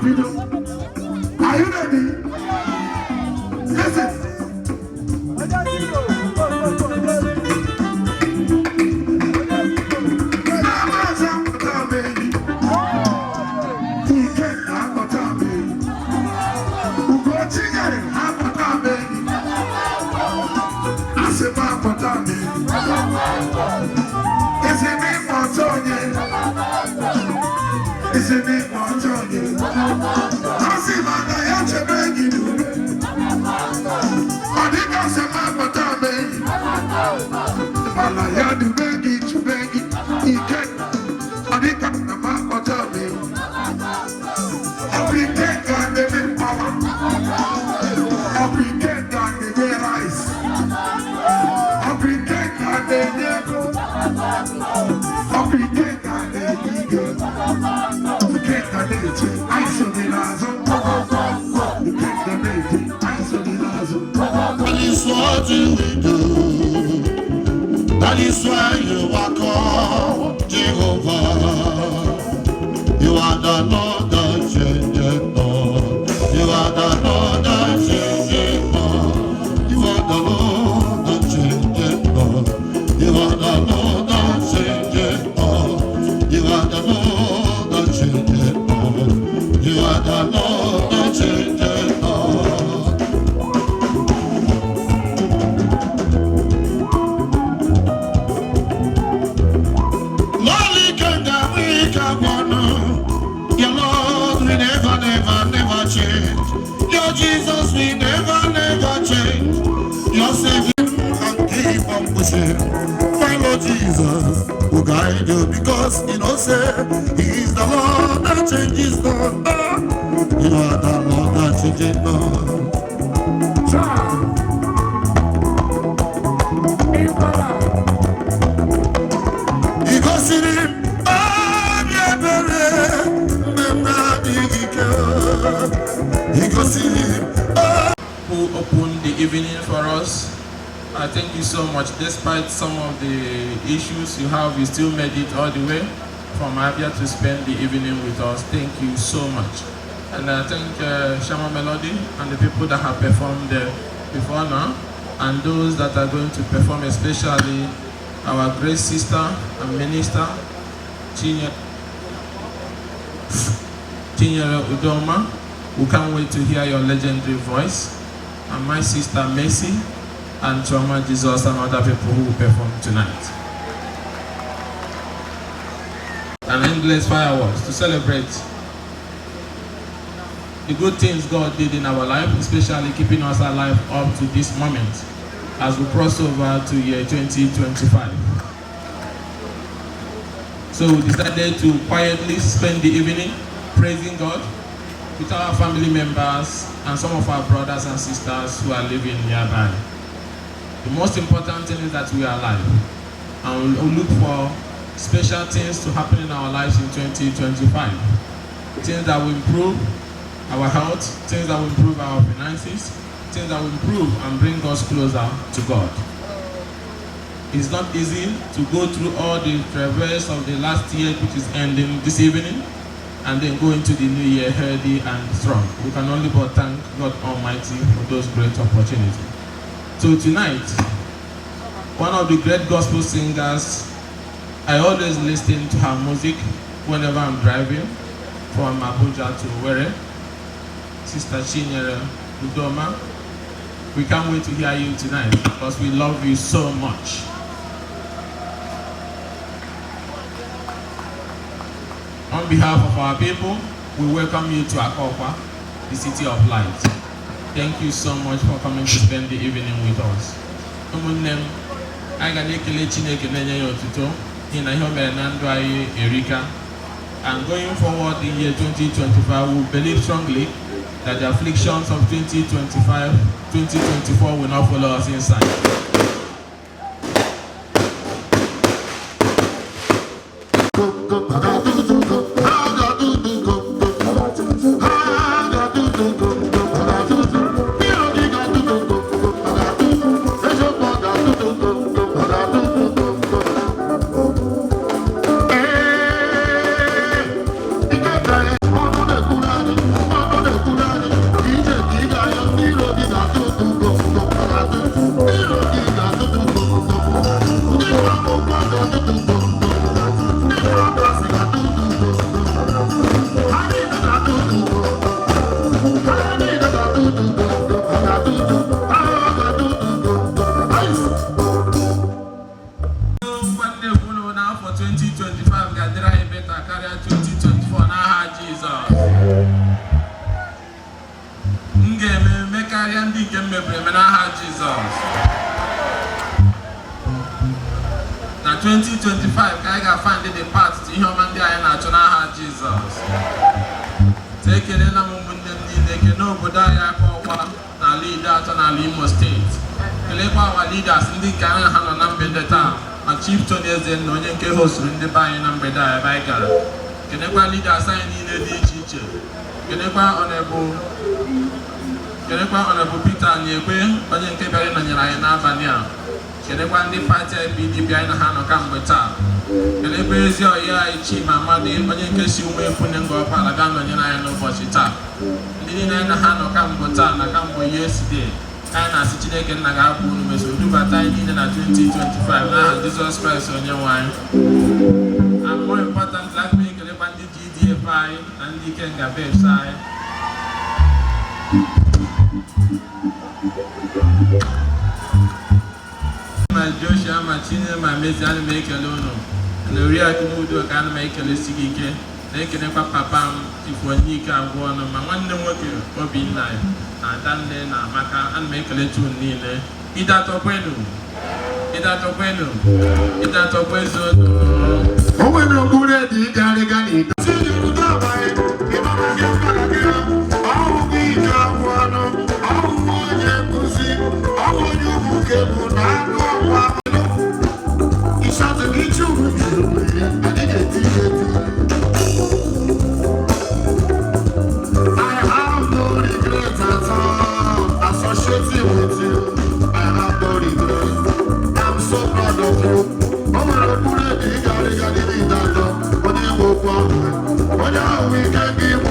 Are you ready? Listen. What do we do? That is why you are called Jehovah. You are the Lord that changes Lord. You are the Lord that changes Lord. You are the Lord that changes Lord. You are the Lord that changes Lord. You are the Lord that changes Lord. You are the Lord that changes Lord. Jesus, we never change. Your Savior and keep on pushing. Follow Jesus, who guide you because He knows say He is the Lord that changes Lord. You are the Lord that changes Lord. He goes in Him. Who opened the evening for us. I thank you so much. Despite some of the issues you have, you still made it all the way from Abia to spend the evening with us. Thank you so much. And I thank Shama Melody and the people that have performed there before now, and those that are going to perform, especially our great sister and minister, Ugochinyere Udoma. We can't wait to hear your legendary voice. And my sister Mercy and Choma Jesus and other people who will perform tonight. And endless fireworks to celebrate the good things God did in our life, especially keeping us alive up to this moment as we cross over to year 2025. So we decided to quietly spend the evening praising God with our family members and some of our brothers and sisters who are living nearby. The most important thing is that we are alive, and we'll look for special things to happen in our lives in 2025. Things that will improve our health, things that will improve our finances, things that will improve and bring us closer to God. It's not easy to go through all the traverse of the last year, which is ending this evening, and then go into the new year healthy and strong. We can only but thank God Almighty for those great opportunities. So tonight, one of the great gospel singers, I always listen to her music whenever I'm driving from Abuja to Were, Sister Chinyere Udoma. We can't wait to hear you tonight because we love you so much. On behalf of our people, we welcome you to Akokwa, the city of light. Thank you so much for coming to spend the evening with us. And going forward in year 2025, we believe strongly that the afflictions of 2024 will not follow us inside. Ngeme karịa ndị nke mmebre n'aha Jizọs. Na 2025 ka anyị ga-find the path to ihe ọma ndị anyị na-achọ n'aha Jizọs. Ekelela m ụmụnne m niile ekene obodo anyị Akokwa n'ala Ideato n'ala Imo steeti. Kelekwa our leaders ndị nke anyị ha nọ na mgbede taa, ma Chief Tony Ezenna onye nke hosturu ndị be anyị na mgbede a ebe anyị gara. Kenekwa leaders anyị niile dị iche iche. Kenekwa Honorable Peter Anyekwe onye nke bịara ịnọnyere anyị n'abalị a. Kenekwa ndị pati PDP anyị na ha nọ kamgbe taa. Kelekwa ezi ọhịa anyị Chima Amadi onye nke si ume ekwune nga ọkpala bịa nọnyere anyị n'ụbọchị taa. Ndị niile anyị na ha nọ kamgbe taa na kamgbe yesterday. Anyị na-asị Chineke nna ga-abụ unu meso dubata anyị niile na 2025 n'aha Jizọs Kraịst onye nwe anyị. And more important, like me kelekwa ndị GDF anyị na ndị Ikenga babes anyị. Ma Joshua ma Chineke ma Mezi ana m ekele unu. Na Oriakụ N'udo ka ana m ekele sigi ike. Na-ekelekwa papa m Ifeonyike agwụ ọnụ ma nwanne nwoke Obinna na Dele na Amaka ana m ekele tunu niile. Ideato kwenu. Ideato kwezodo. Onwe na okpuru dị gari gari.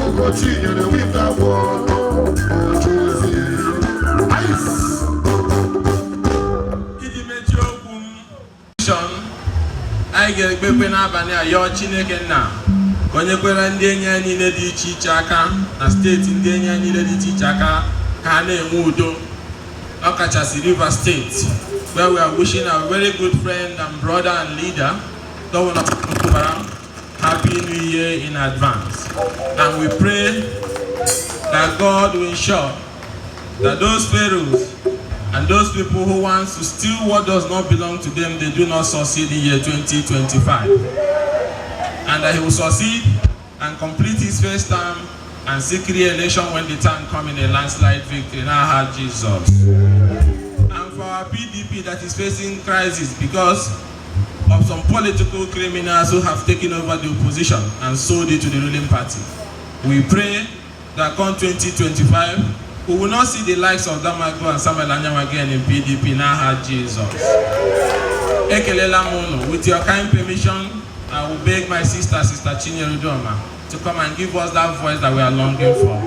Ugochinyere with that word. Anyị ga-ekpekpe n'abalị a yọọ Chineke nna ka onye kwere ndị enyi anyị niile dị iche iche aka na steeti ndị enyi anyị niile dị iche iche aka ka ha na-enwe udo. Ọkachasị Rivers State, where we are wishing our very good friend and brother and leader, Governor Fubara, Happy New Year in advance. And we pray that God will ensure that those pharaohs and those people who want to steal what does not belong to them, they do not succeed in year 2025. And that he will succeed and complete his first term and seek re-election when the time comes in a landslide victory. Now have Jesus. And for our PDP that is facing crisis because of some political criminals who have taken over the opposition and sold it to the ruling party, we pray that come 2025, we will not see the likes of Damago and Samuel Anyam again in PDP. Now have Jesus. Ekelela Mono, with your kind permission, I will beg my sister Chinyere Udoma, to come and give us that voice that we are longing for.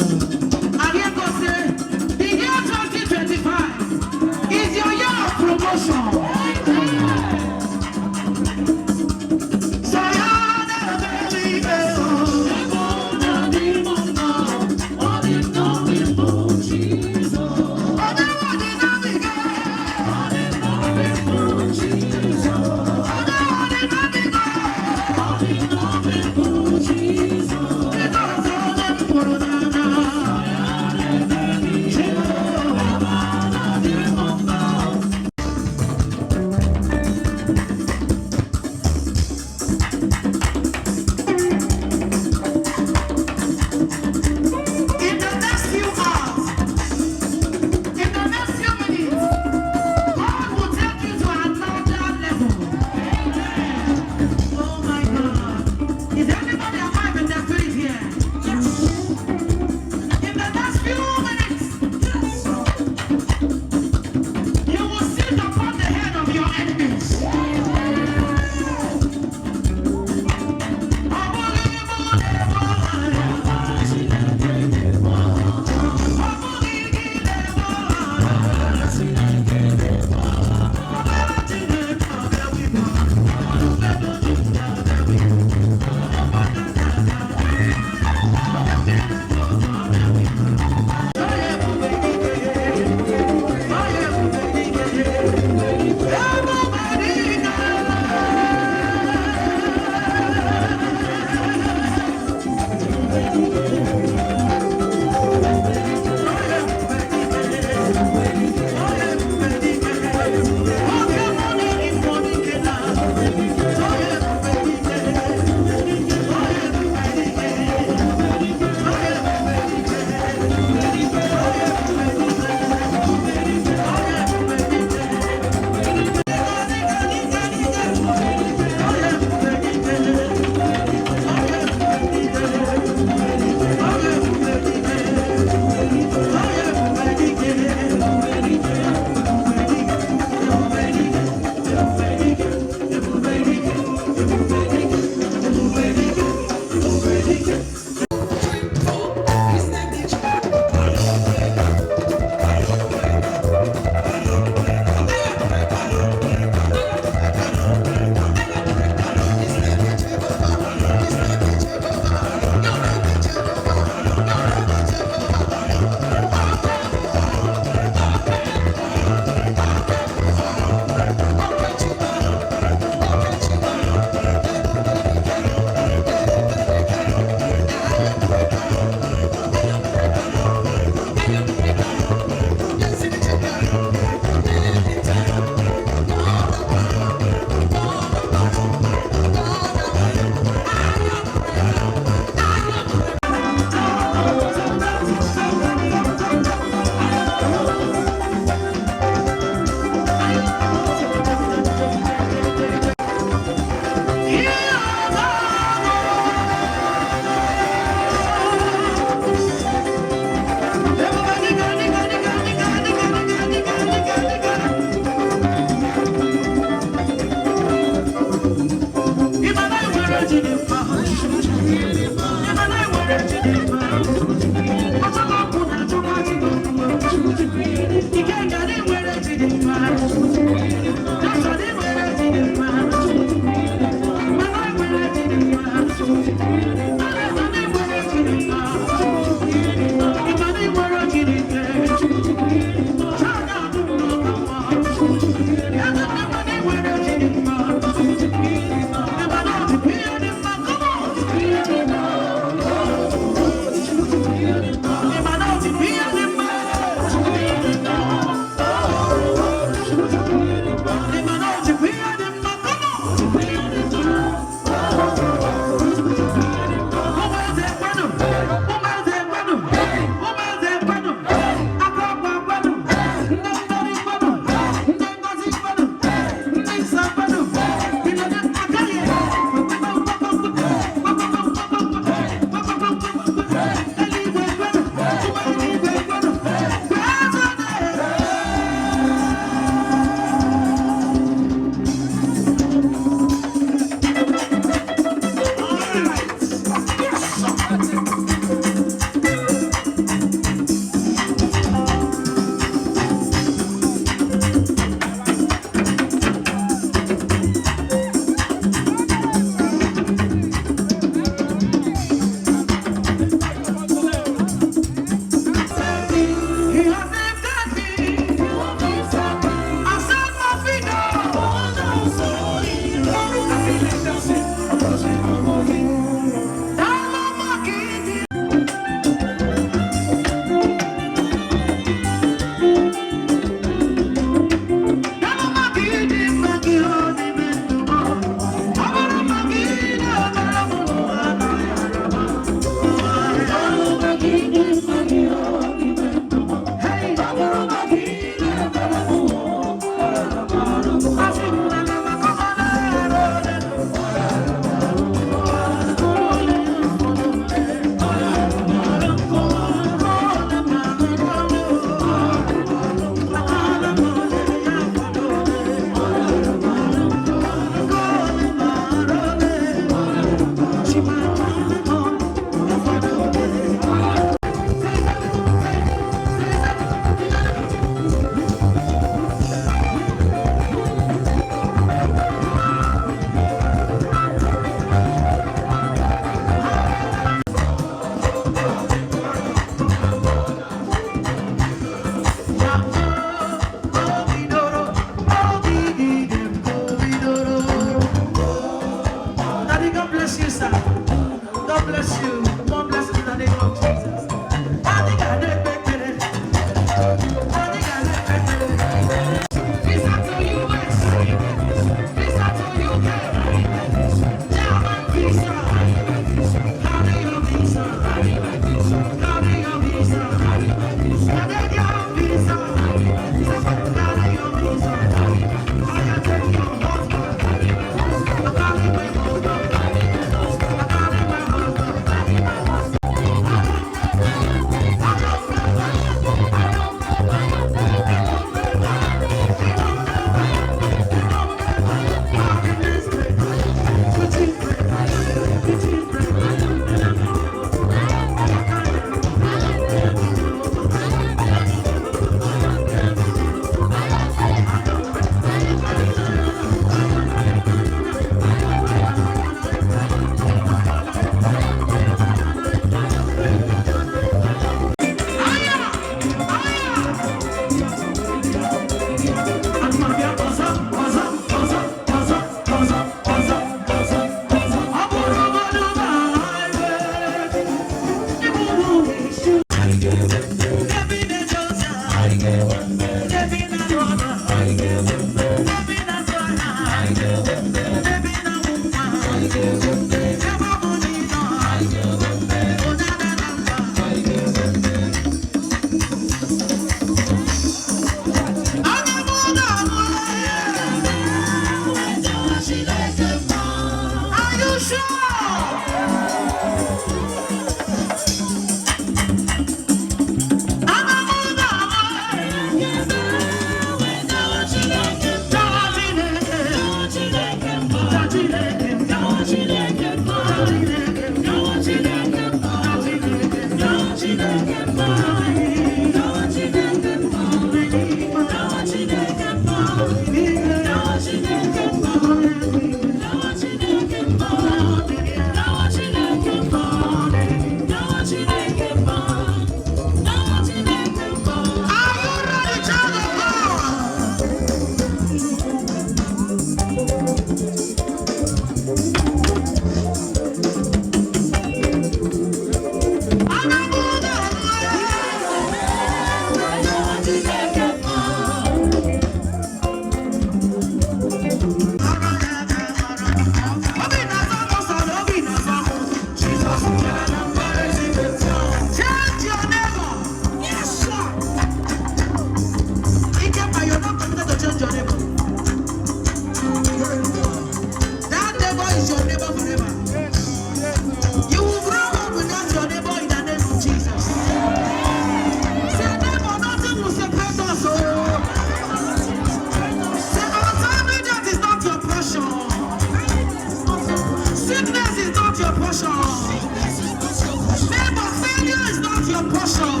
your portion.